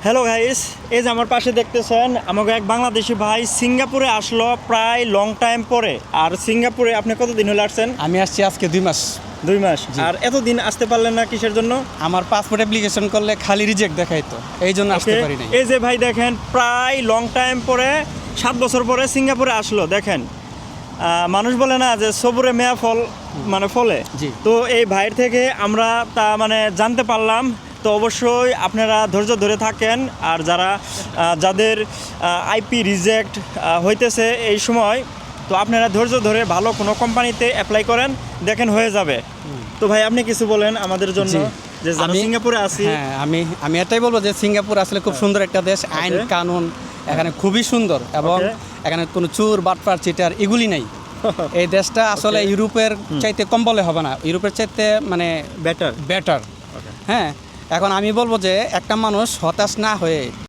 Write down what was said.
Hello guys, এই যে আমার পাশে দেখতেছেন আমাকে এক বাংলাদেশি ভাই সিঙ্গাপুরে আসলো প্রায় লং টাইম পরে। আর সিঙ্গাপুরে আপনি কতদিন হলে আসছেন? আমি আসছি আজকে 2 মাস। 2 মাস। আর এতদিন আসতে পারলেন না কিসের জন্য? আমার পাসপোর্ট অ্যাপ্লিকেশন করলে খালি রিজেক্ট দেখাইতো, এই জন্য আসতে পারি নাই। এই যে ভাই দেখেন প্রায় লং টাইম পরে 7 বছর পরে সিঙ্গাপুরে আসলো। দেখেন মানুষ বলে না যে সবুরে মেয়া ফল মানে ফলে, জি। তো এই ভাইয়ের থেকে আমরা তা মানে জানতে পারলাম। তো অবশ্যই আপনারা ধৈর্য ধরে থাকেন। আর যাদের আইপি রিজেক্ট হইতেছে এই সময়, তো আপনারা ধৈর্য ধরে ভালো কোনো কোম্পানিতে অ্যাপ্লাই করেন, দেখেন হয়ে যাবে। তো ভাই আপনি কিছু বলেন আমাদের জন্য, যে আমি সিঙ্গাপুরে আছি। হ্যাঁ, আমি এটাই বলবো যে সিঙ্গাপুর আসলে খুব সুন্দর একটা দেশ। আইন কানুন এখানে খুবই সুন্দর, এবং এখানে কোনো চোর বাটপার চিটার এগুলি নাই। এই দেশটা আসলে ইউরোপের চাইতে কম বলে হবে না, ইউরোপের চাইতে মানে বেটার। বেটার। হ্যাঁ, এখন আমি বলবো যে একটা মানুষ হতাশ না হয়ে